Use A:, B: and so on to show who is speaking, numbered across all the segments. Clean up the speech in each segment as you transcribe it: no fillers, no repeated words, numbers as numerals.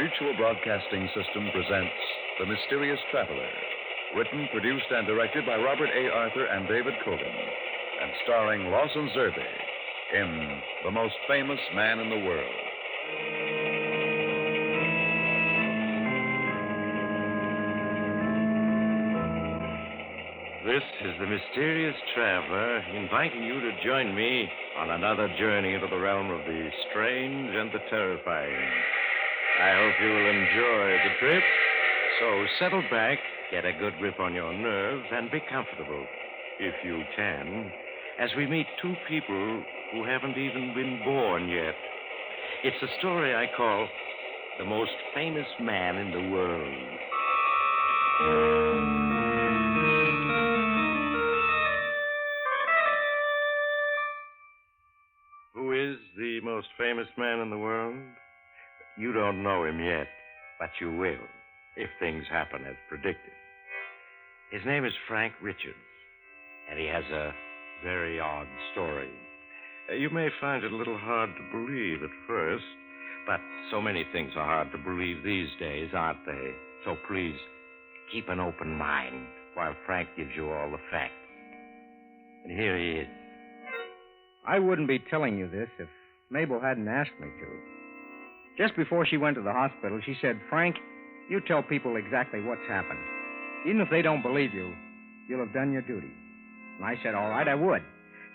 A: Mutual Broadcasting System presents The Mysterious Traveler, written, produced, and directed by Robert A. Arthur and David Cogan, and starring Lawson Zerbe in The Most Famous Man in the World.
B: This is the Mysterious Traveler inviting you to join me on another journey into the realm of the strange and the terrifying. I hope you will enjoy the trip. So settle back, get a good grip on your nerves, and be comfortable, if you can, as we meet two people who haven't even been born yet. It's a story I call The Most Famous Man in the World. Who is the most famous man in the world? You don't know him yet, but you will, if things happen as predicted. His name is Frank Richards, and he has a very odd story. You may find it a little hard to believe at first, but so many things are hard to believe these days, aren't they? So please, keep an open mind while Frank gives you all the facts. And here he is.
C: I wouldn't be telling you this if Mabel hadn't asked me to. Just before she went to the hospital, she said, "Frank, you tell people exactly what's happened. Even if they don't believe you, you'll have done your duty." And I said, "All right, I would.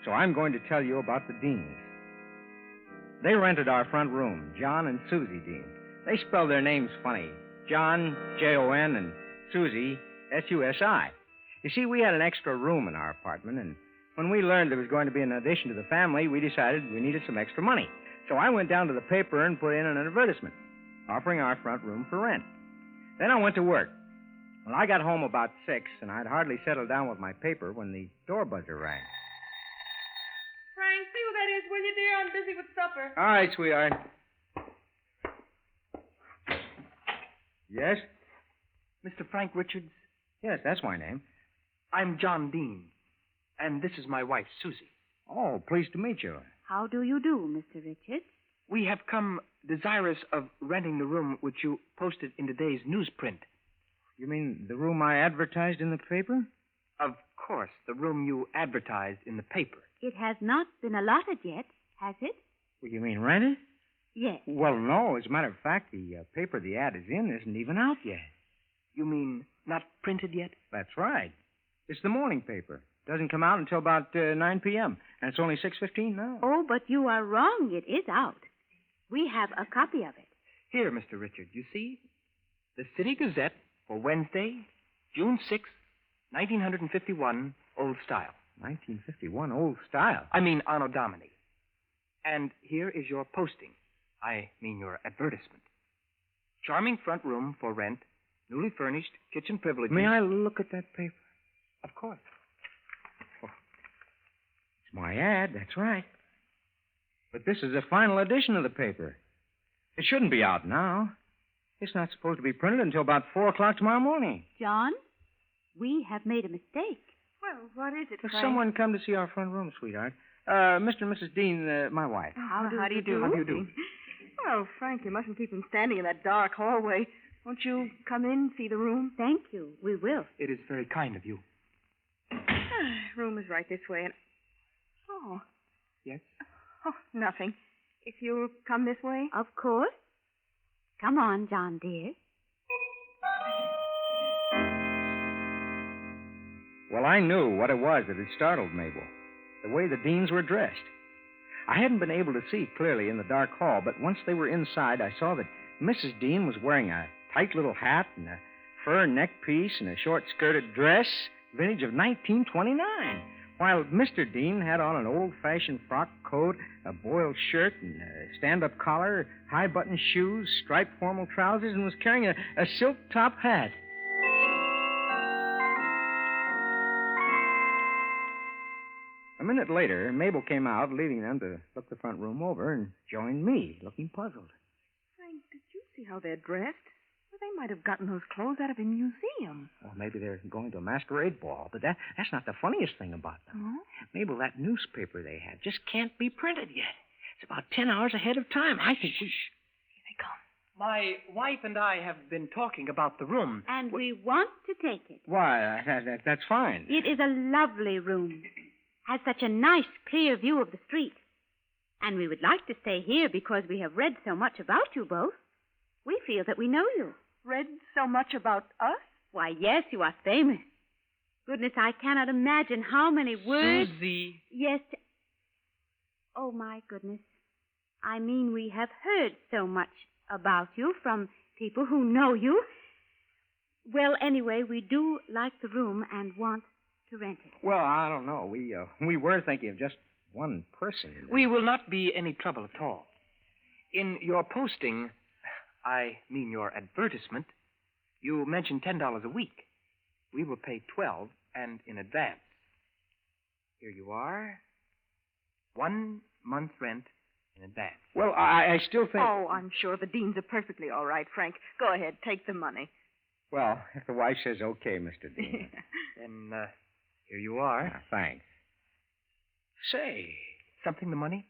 C: So I'm going to tell you about the Deans." They rented our front room, John and Susie Dean. They spell their names funny. John, Jon, and Susie, Susi. You see, we had an extra room in our apartment, and when we learned there was going to be an addition to the family, we decided we needed some extra money. So I went down to the paper and put in an advertisement offering our front room for rent. Then I went to work. Well, I got home about 6, and I'd hardly settled down with my paper when the door buzzer rang.
D: Frank, see who that is, will you, dear? I'm busy with supper.
C: All right, sweetheart. Yes?
E: Mr. Frank Richards,
C: Yes, that's my name.
E: I'm John Dean, and this is my wife, Susie.
C: Oh, pleased to meet you.
F: How do you do, Mr. Richards?
E: We have come desirous of renting the room which you posted in today's newsprint.
C: You mean the room I advertised in the paper?
E: Of course, the room you advertised in the paper.
F: It has not been allotted yet, has it?
C: Well, you mean rented?
F: Yes.
C: Well, no. As a matter of fact, the paper the ad is in isn't even out yet.
E: You mean not printed yet?
C: That's right. It's the morning paper. Doesn't come out until about 9 p.m., and it's only 6:15 now.
F: Oh, but you are wrong. It is out. We have a copy of it.
E: Here, Mr. Richards, you see? The City Gazette for Wednesday, June 6th, 1951, old style.
C: 1951, old style.
E: I mean Anno Domini. And here is your posting. I mean your advertisement. Charming front room for rent, newly furnished, kitchen privileges.
C: May I look at that paper?
E: Of course.
C: It's my ad, that's right. But this is the final edition of the paper. It shouldn't be out now. It's not supposed to be printed until about 4 o'clock tomorrow morning.
F: John, we have made a mistake.
D: Well, what is it,
C: Has
D: Frank?
C: someone come to see our front room, sweetheart? Mr. and Mrs. Dean, my wife.
D: How do you do?
C: How do you do?
D: Well, Frank, you mustn't keep him standing in that dark hallway. Won't you come in, see the room?
F: Thank you. We will.
E: It is very kind of you.
D: Room is right this way, and... Oh.
E: Yes?
D: Oh, nothing. If you'll come this way.
F: Of course. Come on, John, dear.
C: Well, I knew what it was that had startled Mabel. The way the Deans were dressed. I hadn't been able to see clearly in the dark hall, but once they were inside, I saw that Mrs. Dean was wearing a tight little hat and a fur neck piece and a short-skirted dress, vintage of 1929, while Mr. Dean had on an old-fashioned frock coat, a boiled shirt, and a stand-up collar, high-button shoes, striped formal trousers, and was carrying a silk top hat. A minute later, Mabel came out, leaving them to look the front room over, and joined me, looking puzzled.
D: Frank, did you see how they're dressed? Well, they might have gotten those clothes out of a museum.
C: Well, maybe they're going to a masquerade ball, but that's not the funniest thing about them.
D: Oh?
C: Mabel, that newspaper they have just can't be printed yet. It's about 10 hours ahead of time. I think we...
D: Here they come.
E: My wife and I have been talking about the room.
F: And we want to take it.
C: Why, that's fine.
F: It is a lovely room. Has such a nice, clear view of the street. And we would like to stay here because we have read so much about you both. We feel that we know you.
D: Read so much about us?
F: Why, yes, you are famous. Goodness, I cannot imagine how many words...
E: Susie.
F: Yes. Oh, my goodness. I mean, we have heard so much about you from people who know you. Well, anyway, we do like the room and want to rent it.
C: Well, I don't know. We were thinking of just one person.
E: We will not be any trouble at all. In your posting, I mean your advertisement, you mentioned $10 a week. We will pay $12 and in advance. Here you are. 1 month rent in advance.
C: Well, I still think...
D: Oh, I'm sure the Deans are perfectly all right, Frank. Go ahead, take the money.
C: Well, if the wife says okay, Mr. Dean.
E: Then, here you are.
C: Thanks.
E: Say, something the money?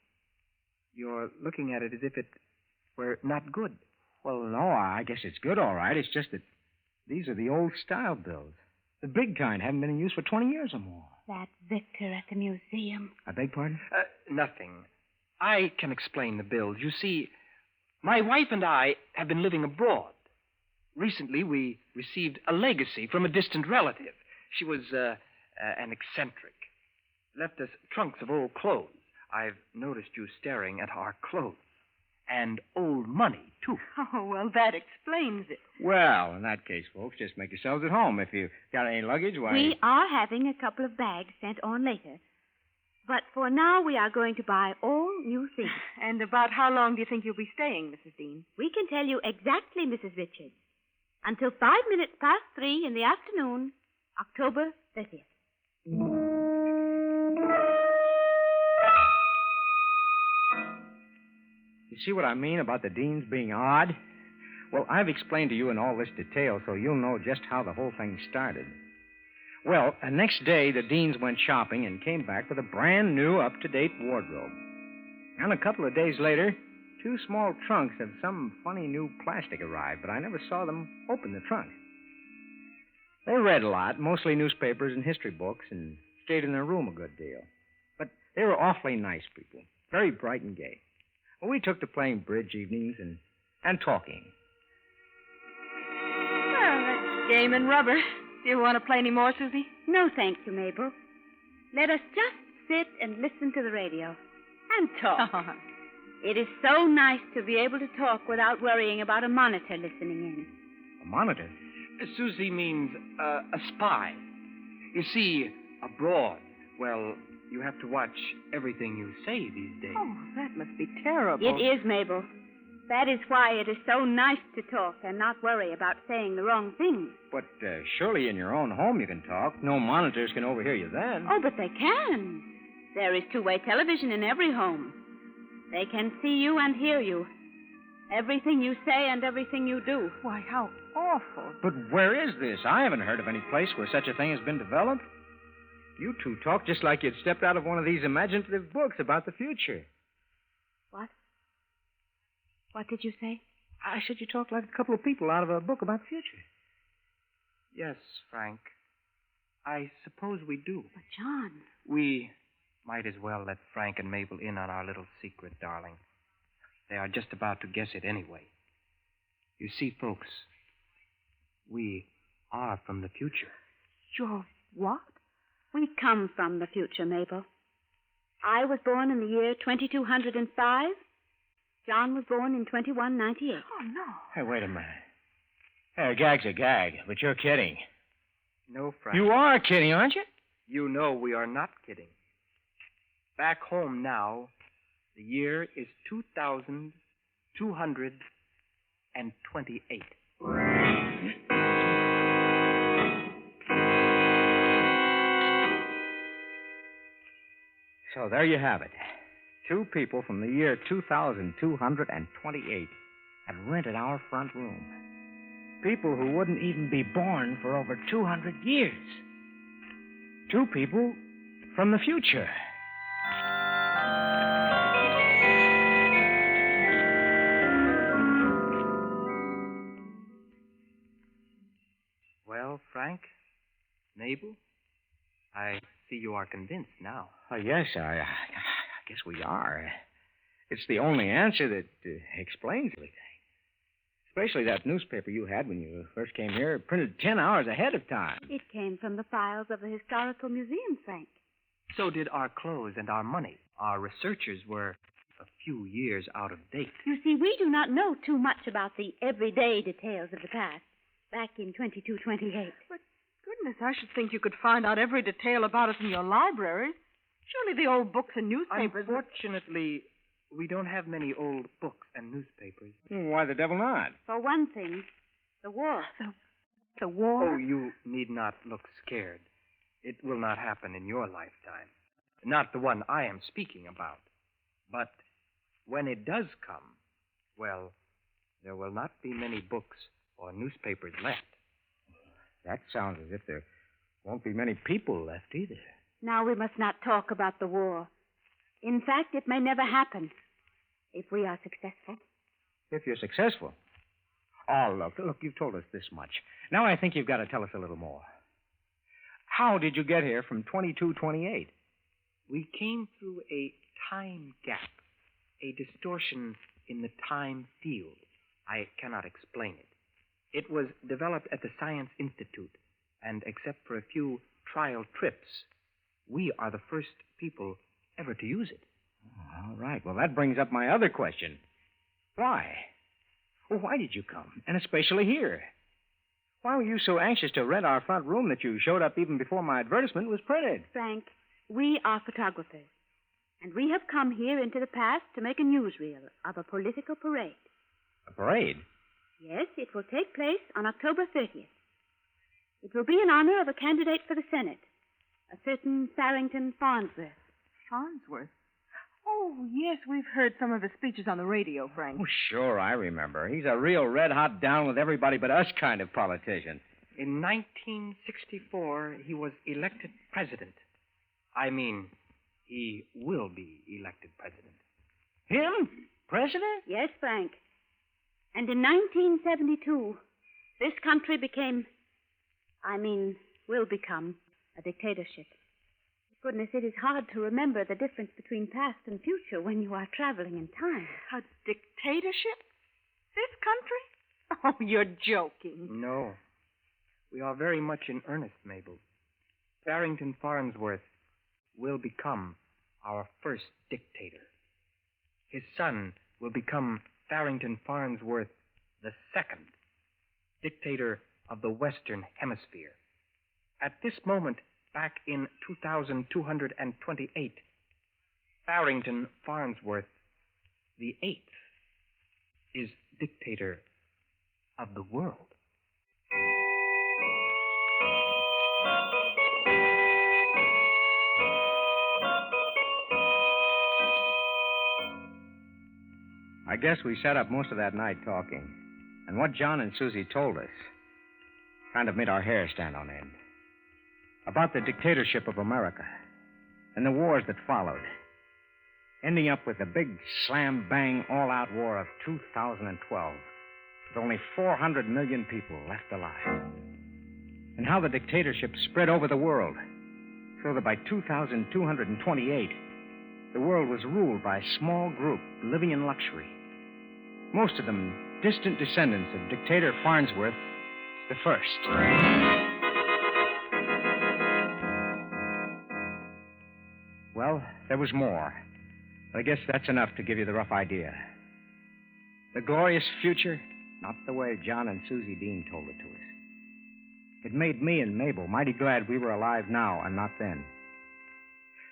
E: You're looking at it as if it were not good.
C: Well, no, I guess it's good, all right. It's just that these are the old-style bills. The big kind haven't been in use for 20 years or more.
F: That Victor at the museum.
C: I beg pardon?
E: Nothing. I can explain the bills. You see, my wife and I have been living abroad. Recently, we received a legacy from a distant relative. She was an eccentric. Left us trunks of old clothes. I've noticed you staring at our clothes. And old money, too.
D: Oh, well, that explains it.
C: Well, in that case, folks, just make yourselves at home. If you've got any luggage, why...
F: We are having a couple of bags sent on later. But for now, we are going to buy all new things.
D: And about how long do you think you'll be staying, Mrs. Dean?
F: We can tell you exactly, Mrs. Richards. Until 5 minutes past 3 in the afternoon, October 30th.
C: You see what I mean about the Deans being odd? Well, I've explained to you in all this detail so you'll know just how the whole thing started. Well, the next day, the Deans went shopping and came back with a brand new, up-to-date wardrobe. And a couple of days later, 2 small trunks of some funny new plastic arrived, but I never saw them open the trunk. They read a lot, mostly newspapers and history books, and stayed in their room a good deal. But they were awfully nice people, very bright and gay. Well, we took to playing bridge evenings and talking.
D: Well, that's game and rubber. Do you want to play any more, Susie?
F: No, thank you, Mabel. Let us just sit and listen to the radio and talk. It is so nice to be able to talk without worrying about a monitor listening in.
C: A monitor?
E: Susie means a spy. You see, abroad, well, you have to watch everything you say these days.
D: Oh, that must be terrible.
F: It is, Mabel. That is why it is so nice to talk and not worry about saying the wrong things.
C: But surely in your own home you can talk. No monitors can overhear you then.
F: Oh, but they can. There is two-way television in every home. They can see you and hear you. Everything you say and everything you do.
D: Why, how awful.
C: But where is this? I haven't heard of any place where such a thing has been developed. You two talk just like you'd stepped out of one of these imaginative books about the future.
F: What? What did you say?
C: I said you talked like a couple of people out of a book about the future.
E: Yes, Frank. I suppose we do.
F: But, John...
E: We might as well let Frank and Mabel in on our little secret, darling. They are just about to guess it anyway. You see, folks, we are from the future.
F: You're what? We come from the future, Mabel. I was born in the year 2205. John was born in 2198.
D: Oh, no.
C: Hey, wait a minute. Hey, a gag's a gag, but you're kidding.
E: No, Frank.
C: You are kidding, aren't you?
E: You know we are not kidding. Back home now, the year is 2228.
C: So there you have it. 2 people from the year 2228 have rented our front room. People who wouldn't even be born for over 200 years. 2 people from the future.
E: Well, Frank, Mabel, I see you are convinced now.
C: Yes, I guess we are. It's the only answer that explains everything. Especially that newspaper you had when you first came here, printed 10 hours ahead of time.
F: It came from the files of the Historical Museum, Frank.
E: So did our clothes and our money. Our researchers were a few years out of date.
F: You see, we do not know too much about the everyday details of the past back in 2228.
D: But goodness, I should think you could find out every detail about us in your library. Surely the old books and newspapers...
E: Unfortunately, we don't have many old books and newspapers.
C: Why the devil not?
F: For one thing, the war.
D: The war?
E: Oh, you need not look scared. It will not happen in your lifetime. Not the one I am speaking about. But when it does come, well, there will not be many books or newspapers left.
C: That sounds as if there won't be many people left either.
F: Now we must not talk about the war. In fact, it may never happen if we are successful.
C: If you're successful. Oh, look, you've told us this much. Now I think you've got to tell us a little more. How did you get here from 2228?
E: We came through a time gap, a distortion in the time field. I cannot explain it. It was developed at the Science Institute, and except for a few trial trips, we are the first people ever to use it.
C: All right. Well, that brings up my other question. Why? Well, why did you come? And especially here? Why were you so anxious to rent our front room that you showed up even before my advertisement was printed?
F: Frank, we are photographers, and we have come here into the past to make a newsreel of a political parade.
C: A parade?
F: Yes, it will take place on October 30th. It will be in honor of a candidate for the Senate, a certain Farrington Farnsworth.
D: Farnsworth? Oh, yes, we've heard some of his speeches on the radio, Frank.
C: Oh, sure, I remember. He's a real red-hot down with everybody but us kind of politician.
E: In 1964, he was elected president. I mean, he will be elected president.
C: Him? President?
F: Yes, Frank. And in 1972, this country will become a dictatorship. Goodness, it is hard to remember the difference between past and future when you are traveling in time.
D: A dictatorship? This country? Oh, you're joking.
E: No. We are very much in earnest, Mabel. Farrington Farnsworth will become our first dictator. His son will become Farrington Farnsworth the second, dictator of the Western Hemisphere. At this moment, back in 2228, Farrington Farnsworth the eighth is dictator of the world.
C: I guess we sat up most of that night talking. And what John and Susie told us kind of made our hair stand on end. About the dictatorship of America and the wars that followed, ending up with a big slam-bang all-out war of 2012 with only 400 million people left alive. And how the dictatorship spread over the world so that by 2228, the world was ruled by a small group living in luxury. Most of them distant descendants of dictator Farnsworth the First. Well, there was more. But I guess that's enough to give you the rough idea. The glorious future, not the way John and Susie Dean told it to us. It made me and Mabel mighty glad we were alive now and not then.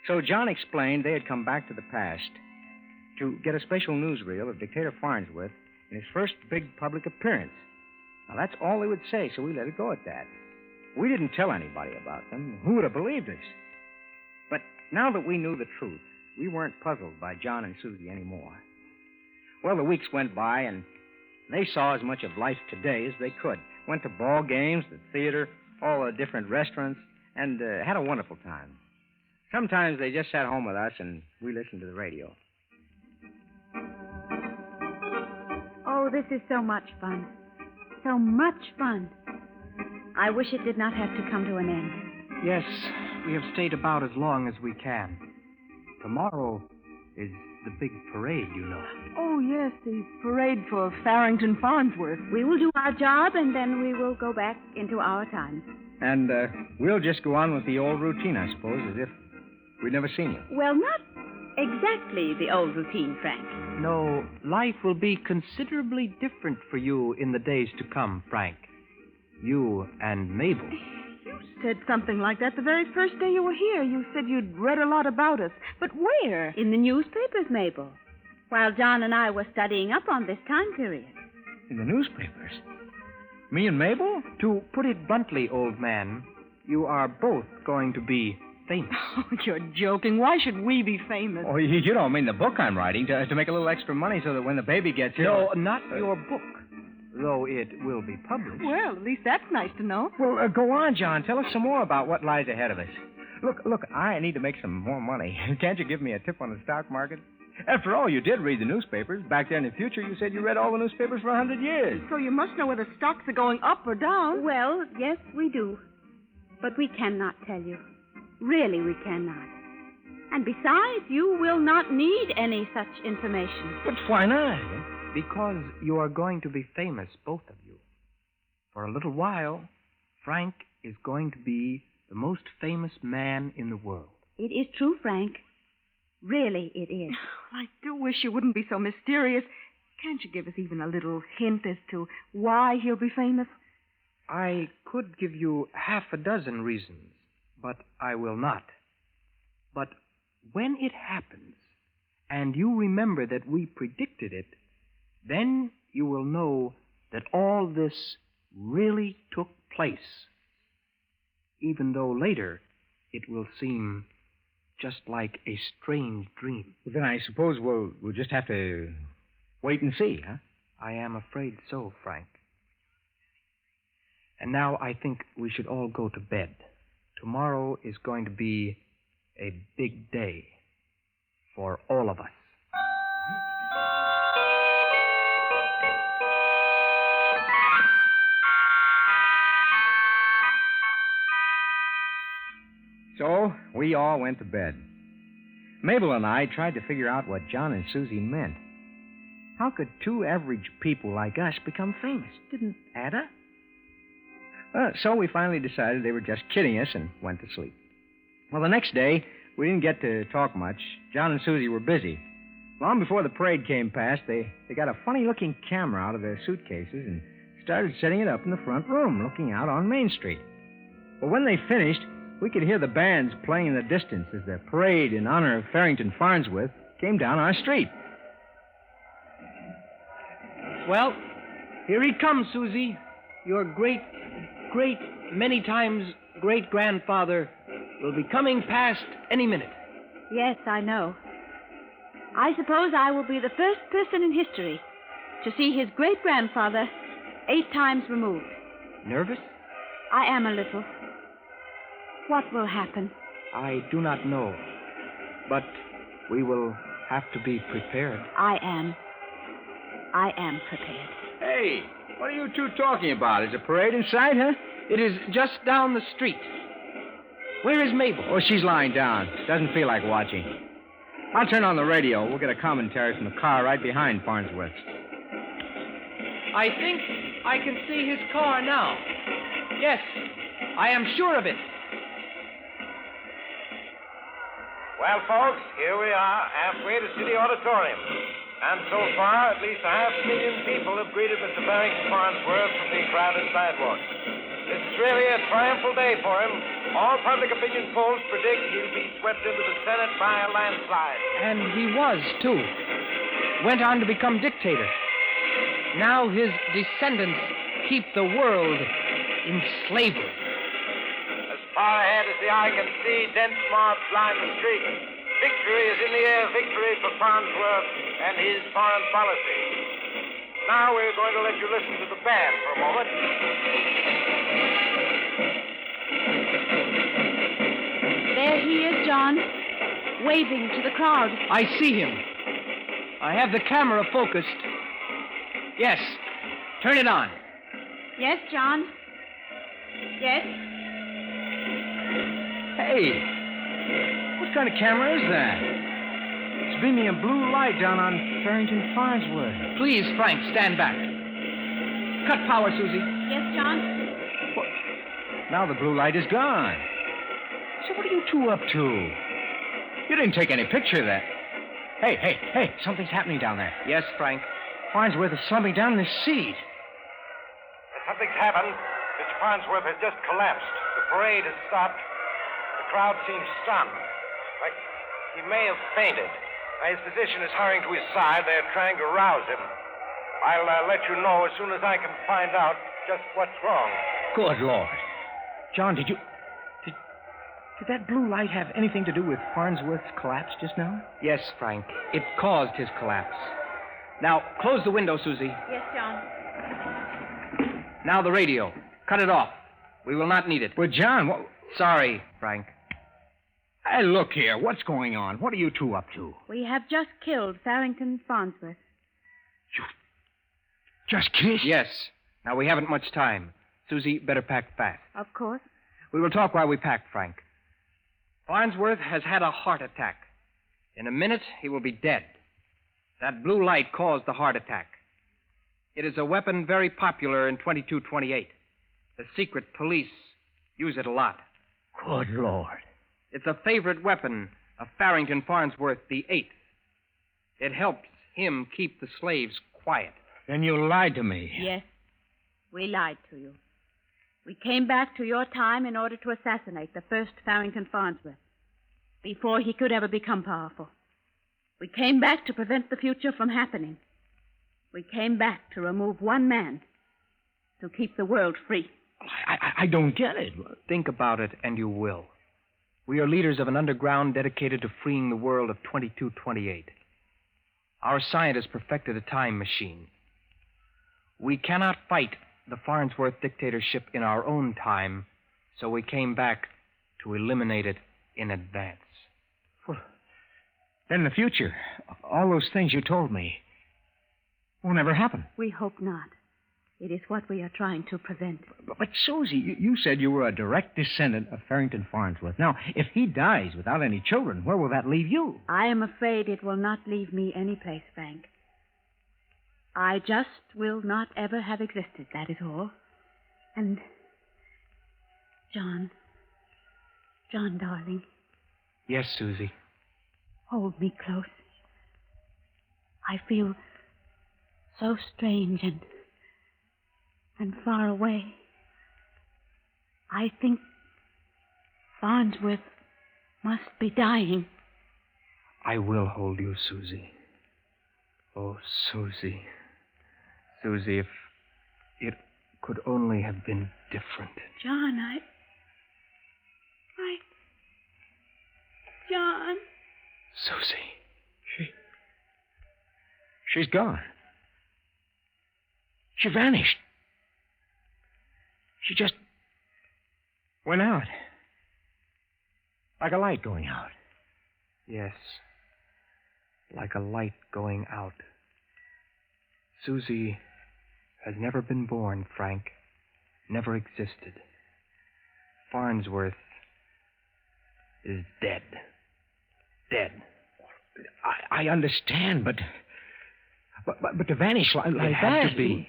C: So John explained they had come back to the past to get a special newsreel of Dictator Farnsworth in his first big public appearance. Now, that's all they would say, so we let it go at that. We didn't tell anybody about them. Who would have believed us? But now that we knew the truth, we weren't puzzled by John and Susie anymore. Well, the weeks went by, and they saw as much of life today as they could. Went to ball games, the theater, all the different restaurants, and had a wonderful time. Sometimes they just sat home with us, and we listened to the radio.
F: Oh, this is so much fun. So much fun. I wish it did not have to come to an end.
E: Yes, we have stayed about as long as we can. Tomorrow is the big parade, you know.
D: Oh, yes, the parade for Farrington Farnsworth.
F: We will do our job, and then we will go back into our time.
C: And we'll just go on with the old routine, I suppose, as if we'd never seen you.
F: Well, not exactly the old routine, Frank.
E: No, life will be considerably different for you in the days to come, Frank. You and Mabel.
D: You said something like that the very first day you were here. You said you'd read a lot about us. But where?
F: In the newspapers, Mabel. While John and I were studying up on this time period.
C: In the newspapers? Me and Mabel?
E: To put it bluntly, old man, you are both going to be famous.
D: Oh, you're joking. Why should we be famous?
C: Oh, you don't mean the book I'm writing to make a little extra money so that when the baby gets here...
E: No, not your book, though it will be published.
D: Well, at least that's nice to know.
C: Well, go on, John. Tell us some more about what lies ahead of us. Look, I need to make some more money. Can't you give me a tip on the stock market? After all, you did read the newspapers. Back there in the future, you said you read all the newspapers for 100 years.
D: So you must know whether stocks are going up or down.
F: Well, yes, we do. But we cannot tell you. Really, we cannot. And besides, you will not need any such information.
C: But why not?
E: Because you are going to be famous, both of you. For a little while, Frank is going to be the most famous man in the world.
F: It is true, Frank. Really, it is.
D: I do wish you wouldn't be so mysterious. Can't you give us even a little hint as to why he'll be famous?
E: I could give you half a dozen reasons, but I will not. But when it happens, and you remember that we predicted it, then you will know that all this really took place, even though later it will seem just like a strange dream.
C: Well, then I suppose we'll just have to wait and see, huh?
E: I am afraid so, Frank. And now I think we should all go to bed. Tomorrow is going to be a big day for all of us.
C: So, we all went to bed. Mabel and I tried to figure out what John and Susie meant. How could two average people like us become famous? Didn't add up. So we finally decided they were just kidding us and went to sleep. Well, the next day, we didn't get to talk much. John and Susie were busy. Long before the parade came past, they got a funny-looking camera out of their suitcases and started setting it up in the front room, looking out on Main Street. Well, when they finished, we could hear the bands playing in the distance as the parade in honor of Farrington Farnsworth came down our street.
E: Well, here he comes, Susie. Your great, many times great-grandfather will be coming past any minute.
F: Yes, I know. I suppose I will be the first person in history to see his great-grandfather 8 times removed.
E: Nervous?
F: I am a little. What will happen?
E: I do not know. But we will have to be prepared.
F: I am prepared.
C: Hey, what are you two talking about? Is a parade in sight, huh?
E: It is just down the street. Where is Mabel?
C: Oh, she's lying down. Doesn't feel like watching. I'll turn on the radio. We'll get a commentary from the car right behind Farnsworth's.
E: I think I can see his car now. Yes, I am sure of it.
B: Well, folks, here we are, halfway to City Auditorium. And so far, at least 500,000 people have greeted Mr. Farrington Farnsworth from the crowded sidewalks. This is really a triumphal day for him. All public opinion polls predict he'll be swept into the Senate by a landslide.
E: And he was, too. Went on to become dictator. Now his descendants keep the world in slavery.
B: As far ahead as the eye can see, dense mobs line the streets. Victory is in the air, victory for Farnsworth and his foreign policy. Now we're going to let you listen to the band for a moment.
F: There he is, John, waving to the crowd.
E: I see him. I have the camera focused. Yes, turn it on.
F: Yes, John. Yes?
C: Hey, what kind of camera is that? It's beaming a blue light down on Farrington Farnsworth.
E: Please, Frank, stand back. Cut power, Susie.
F: Yes, John?
C: Now the blue light is gone. So what are you two up to? You didn't take any picture of that. Hey, something's happening down there.
E: Yes, Frank.
C: Farnsworth is slumping down in his seat.
B: Something's happened. Mr. Farnsworth has just collapsed. The parade has stopped. The crowd seems stunned. Like he may have fainted. His physician is hurrying to his side. They're trying to rouse him. I'll let you know as soon as I can find out just what's wrong.
C: Good Lord. John, did that blue light have anything to do with Farnsworth's collapse just now?
E: Yes, Frank. It caused his collapse. Now, close the window, Susie.
F: Yes, John.
E: Now the radio. Cut it off. We will not need it.
C: Well, John, what...
E: Sorry, Frank.
C: Hey, look here. What's going on? What are you two up to?
F: We have just killed Farrington Farnsworth.
C: You just kissed?
E: Yes. Now, we haven't much time. Susie, better pack fast.
F: Of course.
E: We will talk while we pack, Frank. Farnsworth has had a heart attack. In a minute, he will be dead. That blue light caused the heart attack. It is a weapon very popular in 2228. The secret police use it a lot.
C: Good Lord.
E: It's a favorite weapon of Farrington Farnsworth VIII. It helps him keep the slaves quiet.
C: Then you lied to me.
F: Yes, we lied to you. We came back to your time in order to assassinate the first Farrington Farnsworth, before he could ever become powerful. We came back to prevent the future from happening. We came back to remove one man, to keep the world free.
C: I don't get it.
E: Think about it, and you will. We are leaders of an underground dedicated to freeing the world of 2228. Our scientists perfected a time machine. We cannot fight the Farnsworth dictatorship in our own time, so we came back to eliminate it in advance.
C: Well, then the future, all those things you told me, will never happen.
F: We hope not. It is what we are trying to prevent.
C: But Susie, you said you were a direct descendant of Farrington Farnsworth. Now, if he dies without any children, where will that leave you?
F: I am afraid it will not leave me any place, Frank. I just will not ever have existed, that is all. And, John, darling.
E: Yes, Susie.
F: Hold me close. I feel so strange and far away. I think Farnsworth must be dying.
E: I will hold you, Susie. Oh, Susie. Susie, if it could only have been different.
F: John, John.
E: Susie.
C: She's gone. She vanished. She just went out. Like a light going out.
E: Yes. Like a light going out. Susie has never been born, Frank. Never existed. Farnsworth is dead. Dead.
C: I understand, but to vanish like
E: It
C: that...
E: had to be.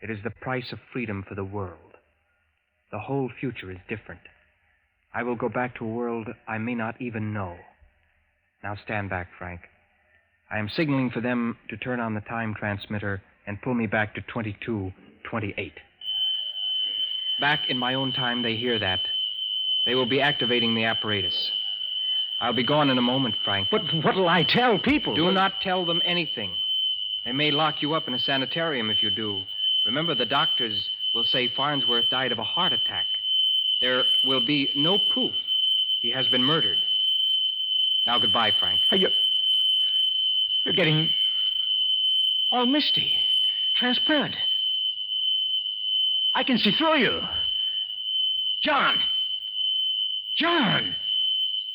E: It is the price of freedom for the world. The whole future is different. I will go back to a world I may not even know. Now stand back, Frank. I am signaling for them to turn on the time transmitter and pull me back to 2228. Back in my own time, they hear that. They will be activating the apparatus. I'll be gone in a moment, Frank.
C: But what'll I tell people?
E: Do not tell them anything. They may lock you up in a sanitarium if you do. Remember, the doctors will say Farnsworth died of a heart attack. There will be no proof he has been murdered. Now, goodbye, Frank.
C: You're getting all misty, transparent. I can see through you. John!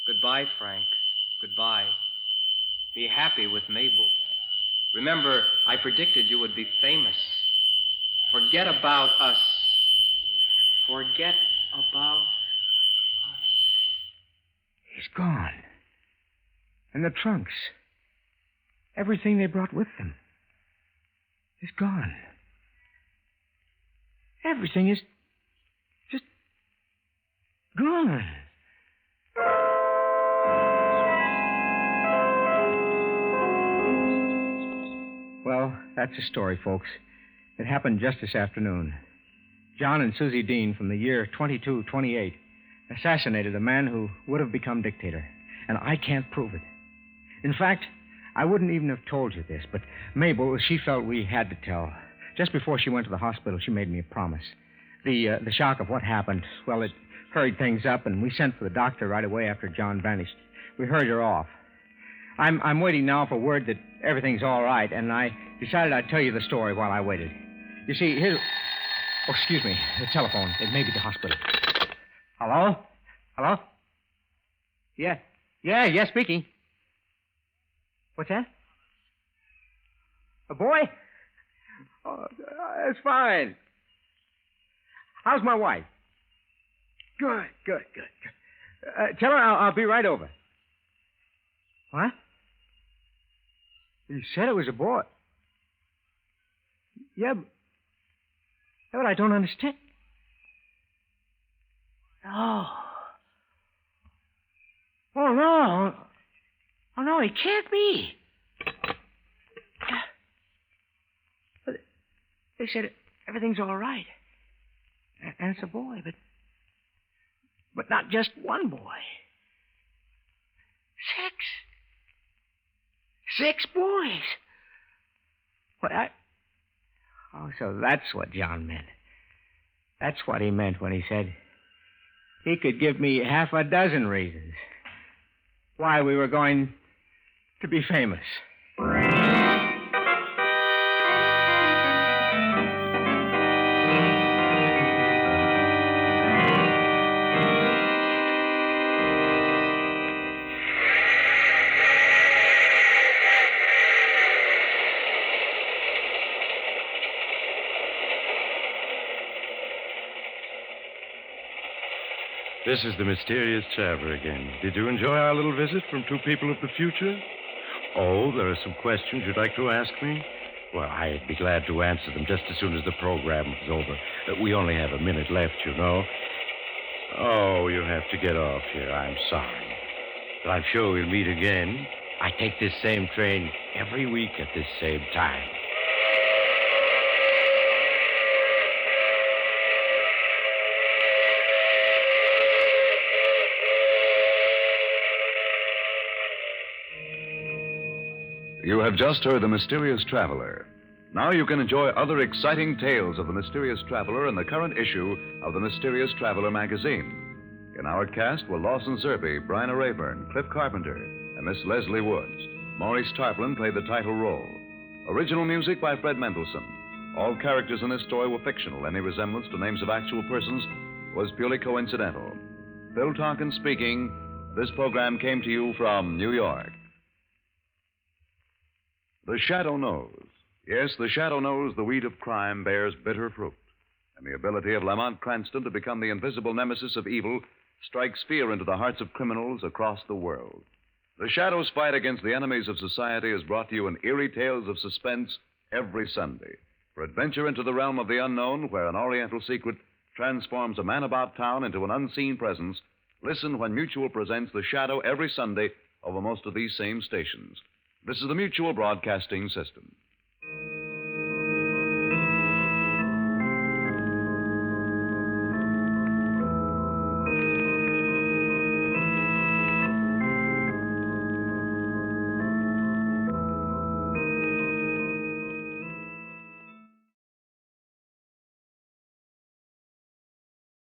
E: Goodbye, Frank. Goodbye. Be happy with Mabel. Remember, I predicted you would be famous. Forget about us forget about us.
C: He's gone. And the trunks. Everything they brought with them is gone. Everything is just gone. Well, that's the story, folks. It happened just this afternoon. John and Susie Dean from the year 2228 assassinated a man who would have become dictator. And I can't prove it. In fact, I wouldn't even have told you this, but Mabel, she felt we had to tell. Just before she went to the hospital, she made me a promise. The shock of what happened, well, it hurried things up, and we sent for the doctor right away after John vanished. We hurried her off. I'm waiting now for word that everything's all right, and I decided I'd tell you the story while I waited. You see, here's... Oh, excuse me. The telephone. It may be the hospital. Hello? Hello? Yeah, speaking. What's that? A boy? Oh, that's fine. How's my wife? Good. Tell her I'll be right over. What? You said it was a boy. Yeah, but I don't understand. Oh. Oh, no. Oh, no, it can't be. They said everything's all right. And it's a boy, but not just one boy. 6 boys. What, Oh, so that's what John meant. That's what he meant when he said he could give me half a dozen reasons why we were going to be famous.
B: This is the mysterious traveler again. Did you enjoy our little visit from two people of the future? Oh, there are some questions you'd like to ask me? Well, I'd be glad to answer them just as soon as the program is over. We only have a minute left, you know. Oh, you have to get off here. I'm sorry. But I'm sure we'll meet again. I take this same train every week at this same time.
A: You have just heard The Mysterious Traveler. Now you can enjoy other exciting tales of The Mysterious Traveler in the current issue of The Mysterious Traveler magazine. In our cast were Lawson Zerbe, Bryna Rayburn, Cliff Carpenter, and Miss Leslie Woods. Maurice Tarplin played the title role. Original music by Fred Mendelssohn. All characters in this story were fictional. Any resemblance to names of actual persons was purely coincidental. Phil Tonkin speaking. This program came to you from New York. The shadow knows. Yes, the shadow knows the weed of crime bears bitter fruit. And the ability of Lamont Cranston to become the invisible nemesis of evil strikes fear into the hearts of criminals across the world. The Shadow's fight against the enemies of society is brought to you in eerie tales of suspense every Sunday. For adventure into the realm of the unknown, where an oriental secret transforms a man about town into an unseen presence, listen when Mutual presents The Shadow every Sunday over most of these same stations. This is the Mutual Broadcasting System.